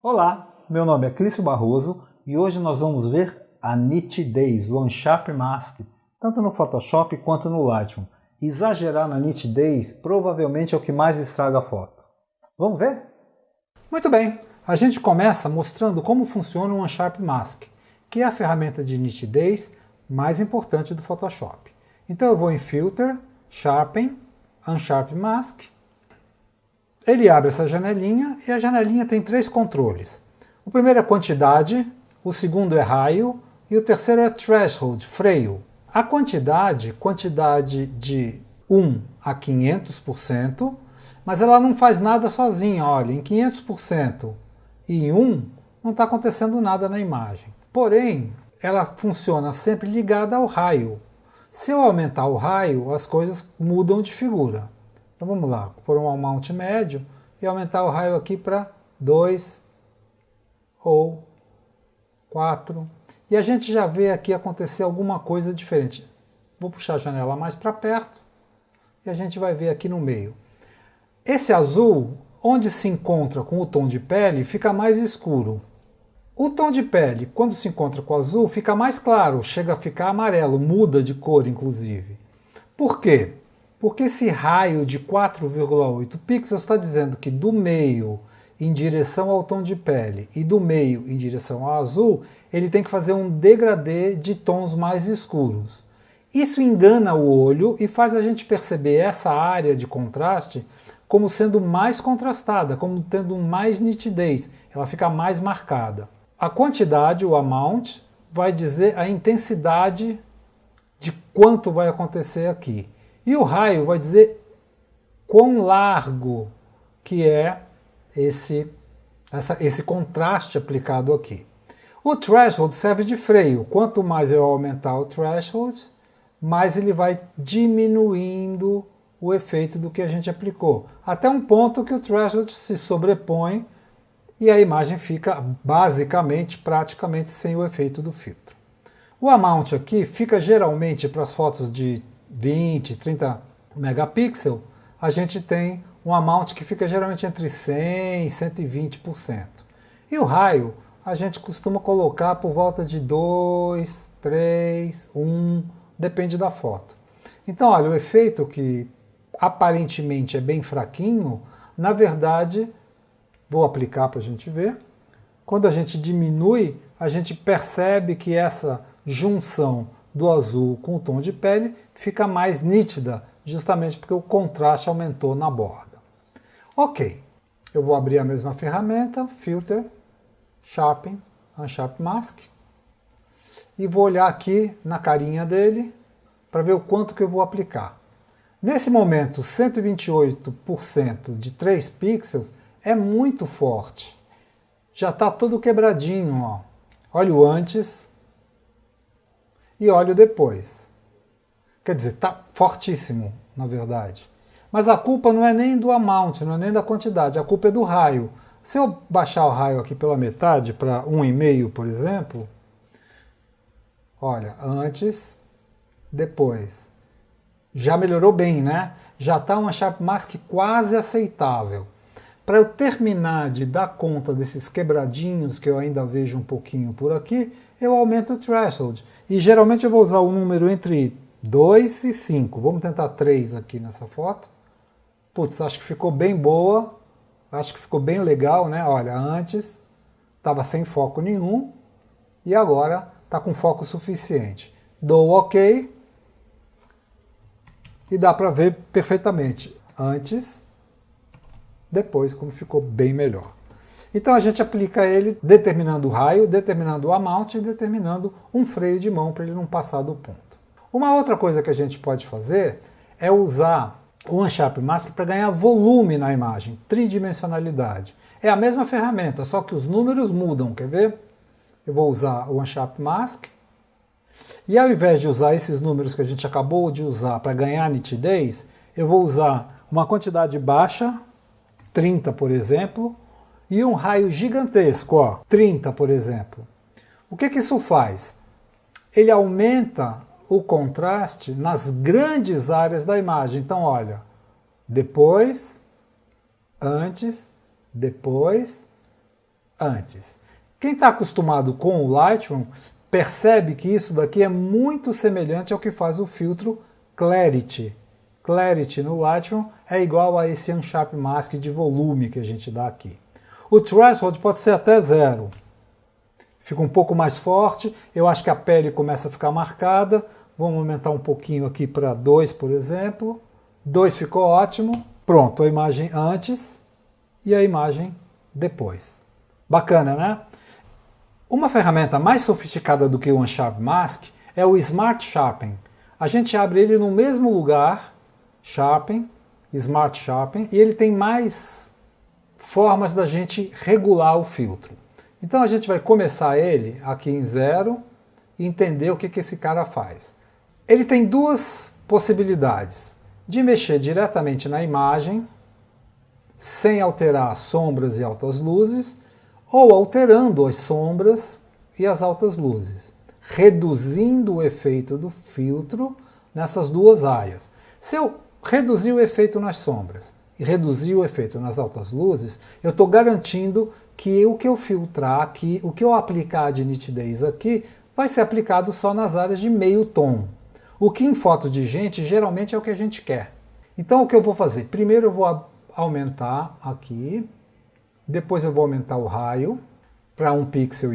Olá, meu nome é Clício Barroso e hoje nós vamos ver a nitidez, o Unsharp Mask, tanto no Photoshop quanto no Lightroom. Exagerar na nitidez provavelmente é o que mais estraga a foto. Vamos ver? Muito bem, a gente começa mostrando como funciona o Unsharp Mask, que é a ferramenta de nitidez mais importante do Photoshop. Então eu vou em Filter, Sharpen, Unsharp Mask. Ele abre essa janelinha e a janelinha tem três controles. O primeiro é quantidade, o segundo é raio e o terceiro é threshold, freio. A quantidade de 1 a 500%, mas ela não faz nada sozinha. Olha, em 500% e em 1 não está acontecendo nada na imagem. Porém, ela funciona sempre ligada ao raio. Se eu aumentar o raio, as coisas mudam de figura. Então vamos lá, por um amount médio e aumentar o raio aqui para 2 ou 4. E a gente já vê aqui acontecer alguma coisa diferente. Vou puxar a janela mais para perto e a gente vai ver aqui no meio. Esse azul, onde se encontra com o tom de pele, fica mais escuro. O tom de pele, quando se encontra com o azul, fica mais claro, chega a ficar amarelo, muda de cor inclusive. Por quê? Porque esse raio de 4,8 pixels está dizendo que do meio em direção ao tom de pele e do meio em direção ao azul, ele tem que fazer um degradê de tons mais escuros. Isso engana o olho e faz a gente perceber essa área de contraste como sendo mais contrastada, como tendo mais nitidez, ela fica mais marcada. A quantidade, o amount, vai dizer a intensidade de quanto vai acontecer aqui. E o raio vai dizer quão largo que é esse contraste aplicado aqui. O threshold serve de freio. Quanto mais eu aumentar o threshold, mais ele vai diminuindo o efeito do que a gente aplicou. Até um ponto que o threshold se sobrepõe e a imagem fica basicamente, praticamente sem o efeito do filtro. O amount aqui fica geralmente para as fotos de 20, 30 megapixels, a gente tem um amount que fica geralmente entre 100 e 120%. E o raio, a gente costuma colocar por volta de 2, 3, 1, depende da foto. Então, olha, o efeito que aparentemente é bem fraquinho, na verdade, vou aplicar para a gente ver, quando a gente diminui, a gente percebe que essa junção do azul com o tom de pele fica mais nítida, justamente porque o contraste aumentou na borda. Ok, eu vou abrir a mesma ferramenta, Filter, Sharpen, Unsharp Mask, e vou olhar aqui na carinha dele para ver o quanto que eu vou aplicar. Nesse momento, 128% de 3 pixels é muito forte. Já está todo quebradinho, ó. Olha o antes e olha o depois. Quer dizer, está fortíssimo, na verdade. Mas a culpa não é nem do amount, não é nem da quantidade, a culpa é do raio. Se eu baixar o raio aqui pela metade, para 1,5, por exemplo, olha, antes, depois. Já melhorou bem, né? Já está um Unsharp Mask quase aceitável. Para eu terminar de dar conta desses quebradinhos que eu ainda vejo um pouquinho por aqui, eu aumento o threshold. E geralmente eu vou usar o número entre 2 e 5. Vamos tentar 3 aqui nessa foto. Putz, acho que ficou bem boa. Acho que ficou bem legal, né? Olha, antes estava sem foco nenhum e agora está com foco suficiente. Dou OK e dá para ver perfeitamente. Antes, depois, como ficou bem melhor. Então a gente aplica ele determinando o raio, determinando o amount e determinando um freio de mão para ele não passar do ponto. Uma outra coisa que a gente pode fazer é usar o Unsharp Mask para ganhar volume na imagem, tridimensionalidade. É a mesma ferramenta, só que os números mudam, quer ver? Eu vou usar o Unsharp Mask e ao invés de usar esses números que a gente acabou de usar para ganhar nitidez, eu vou usar uma quantidade baixa, 30 por exemplo, e um raio gigantesco, ó, 30 por exemplo. O que que isso faz? Ele aumenta o contraste nas grandes áreas da imagem. Então, olha, depois, antes, depois, antes. Quem está acostumado com o Lightroom percebe que isso daqui é muito semelhante ao que faz o filtro Clarity. Clarity no Lightroom é igual a esse Unsharp Mask de volume que a gente dá aqui. O Threshold pode ser até 0. Fica um pouco mais forte, eu acho que a pele começa a ficar marcada. Vamos aumentar um pouquinho aqui para 2, por exemplo. 2 ficou ótimo. Pronto, a imagem antes e a imagem depois. Bacana, né? Uma ferramenta mais sofisticada do que o Unsharp Mask é o Smart Sharpen. A gente abre ele no mesmo lugar, Sharpen, Smart Sharpen, e ele tem mais formas da gente regular o filtro. Então a gente vai começar ele aqui em 0 e entender o que esse cara faz. Ele tem duas possibilidades: de mexer diretamente na imagem, sem alterar sombras e altas luzes, ou alterando as sombras e as altas luzes, reduzindo o efeito do filtro nessas duas áreas. Se eu reduzir o efeito nas sombras e reduzir o efeito nas altas luzes, eu estou garantindo que o que eu filtrar aqui, o que eu aplicar de nitidez aqui, vai ser aplicado só nas áreas de meio tom. O que em foto de gente geralmente é o que a gente quer. Então o que eu vou fazer? Primeiro eu vou aumentar aqui, depois eu vou aumentar o raio para 1,5 pixel,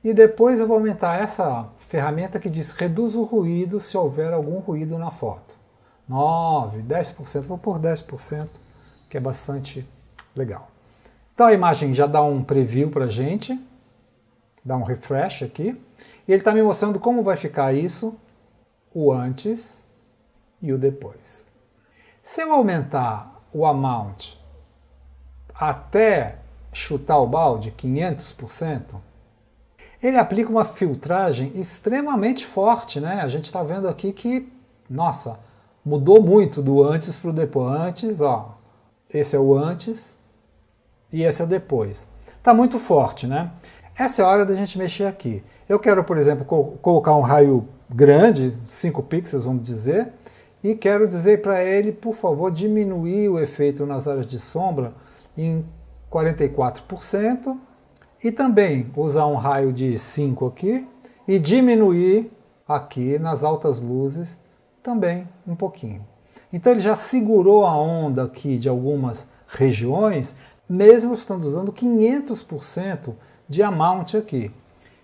e depois eu vou aumentar essa ferramenta que diz reduz o ruído se houver algum ruído na foto. 9, 10%, vou por 10%, que é bastante legal. Então a imagem já dá um preview para a gente, dá um refresh aqui, e ele está me mostrando como vai ficar isso, o antes e o depois. Se eu aumentar o amount até chutar o balde, 500%, ele aplica uma filtragem extremamente forte, né? A gente está vendo aqui que, nossa, mudou muito do antes para o depois. Antes, ó, esse é o antes e esse é o depois. Está muito forte, né? Essa é a hora da gente mexer aqui. Eu quero, por exemplo, colocar um raio grande, 5 pixels, vamos dizer, e quero dizer para ele, por favor, diminuir o efeito nas áreas de sombra em 44%, e também usar um raio de 5 aqui e diminuir aqui nas altas luzes também um pouquinho. Então ele já segurou a onda aqui de algumas regiões, mesmo estando usando 500% de amount aqui.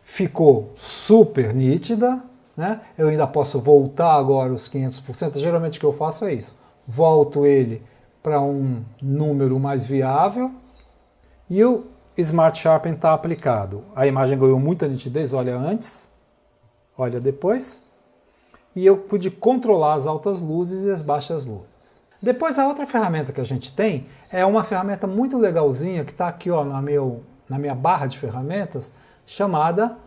Ficou super nítida, né? Eu ainda posso voltar agora os 500%, geralmente o que eu faço é isso. Volto ele para um número mais viável e o Smart Sharpen está aplicado. A imagem ganhou muita nitidez, olha antes, olha depois. E eu pude controlar as altas luzes e as baixas luzes. Depois a outra ferramenta que a gente tem é uma ferramenta muito legalzinha que está aqui ó, na minha barra de ferramentas, chamada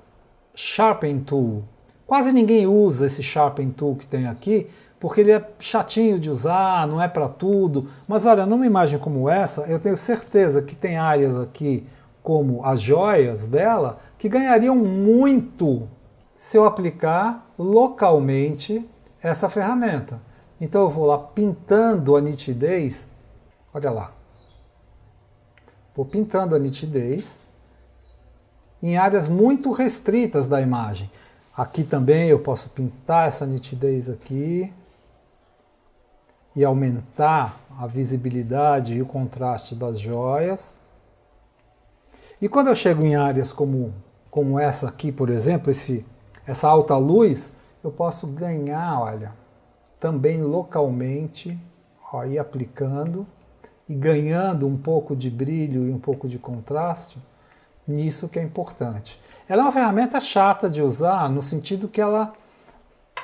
Sharpen Tool. Quase ninguém usa esse Sharpen Tool que tem aqui, porque ele é chatinho de usar, não é para tudo. Mas olha, numa imagem como essa, eu tenho certeza que tem áreas aqui, como as joias dela, que ganhariam muito se eu aplicar localmente essa ferramenta. Então eu vou lá pintando a nitidez, olha lá. Vou pintando a nitidez em áreas muito restritas da imagem. Aqui também eu posso pintar essa nitidez aqui e aumentar a visibilidade e o contraste das joias. E quando eu chego em áreas como essa aqui, por exemplo, essa alta luz, eu posso ganhar, olha, também localmente, ó, ir aplicando e ganhando um pouco de brilho e um pouco de contraste, nisso que é importante. Ela é uma ferramenta chata de usar, no sentido que ela,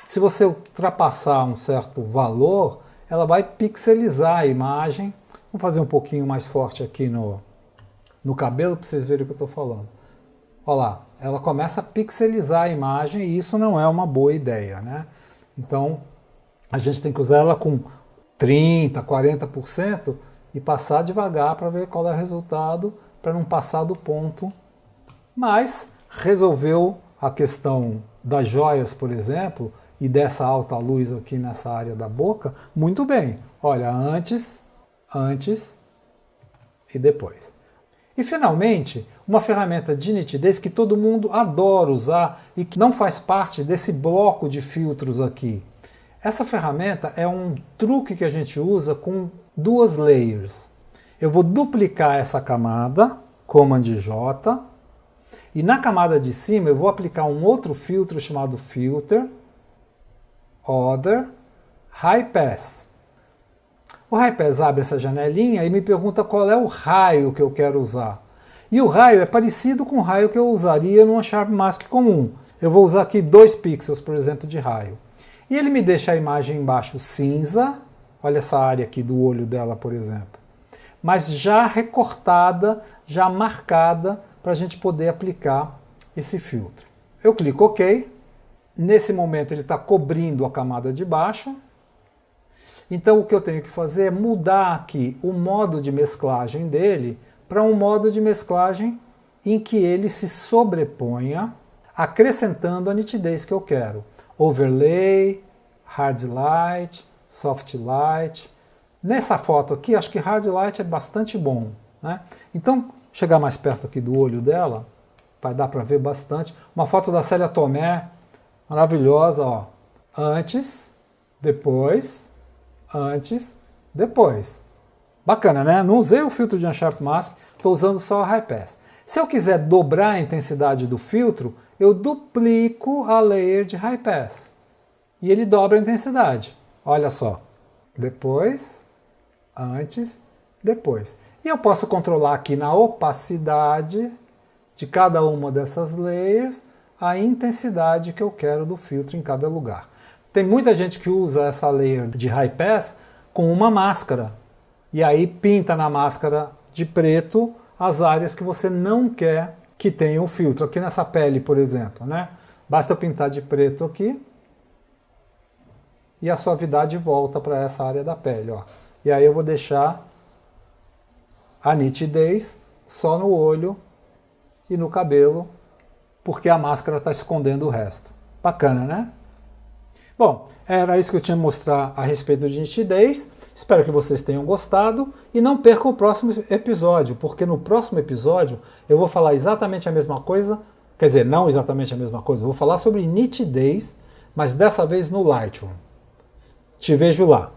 se você ultrapassar um certo valor, ela vai pixelizar a imagem. Vamos fazer um pouquinho mais forte aqui no cabelo para vocês verem o que eu estou falando. Olha lá, ela começa a pixelizar a imagem e isso não é uma boa ideia, né? Então, a gente tem que usar ela com 30%, 40% e passar devagar para ver qual é o resultado, para não passar do ponto. Mas resolveu a questão das joias, por exemplo, e dessa alta luz aqui nessa área da boca, muito bem. Olha, antes e depois. E finalmente, uma ferramenta de nitidez que todo mundo adora usar e que não faz parte desse bloco de filtros aqui. Essa ferramenta é um truque que a gente usa com duas layers. Eu vou duplicar essa camada, Command J, e na camada de cima eu vou aplicar um outro filtro chamado Filter, Other, High Pass. O High Pass abre essa janelinha e me pergunta qual é o raio que eu quero usar. E o raio é parecido com o raio que eu usaria numa Sharp Mask comum. Eu vou usar aqui 2 pixels, por exemplo, de raio. E ele me deixa a imagem embaixo cinza, olha essa área aqui do olho dela, por exemplo, mas já recortada, já marcada, para a gente poder aplicar esse filtro. Eu clico OK, nesse momento ele está cobrindo a camada de baixo, então o que eu tenho que fazer é mudar aqui o modo de mesclagem dele para um modo de mesclagem em que ele se sobreponha, acrescentando a nitidez que eu quero. Overlay, Hard Light, Soft Light. Nessa foto aqui, acho que Hard Light é bastante bom, né? Então, chegar mais perto aqui do olho dela, vai dar para ver bastante. Uma foto da Célia Tomé, maravilhosa, ó. Antes, depois, antes, depois. Bacana, né? Não usei o filtro de Unsharp Mask, estou usando só o High Pass. Se eu quiser dobrar a intensidade do filtro, eu duplico a layer de High Pass. E ele dobra a intensidade. Olha só. Depois, antes, depois. E eu posso controlar aqui na opacidade de cada uma dessas layers a intensidade que eu quero do filtro em cada lugar. Tem muita gente que usa essa layer de High Pass com uma máscara. E aí pinta na máscara de preto as áreas que você não quer que tenha o filtro. Aqui nessa pele, por exemplo, né? Basta eu pintar de preto aqui e a suavidade volta para essa área da pele, ó. E aí eu vou deixar a nitidez só no olho e no cabelo, porque a máscara está escondendo o resto. Bacana, né? Bom, era isso que eu tinha que mostrar a respeito de nitidez. Espero que vocês tenham gostado e não percam o próximo episódio, porque no próximo episódio eu vou falar exatamente a mesma coisa, quer dizer, não exatamente a mesma coisa, eu vou falar sobre nitidez, mas dessa vez no Lightroom. Te vejo lá.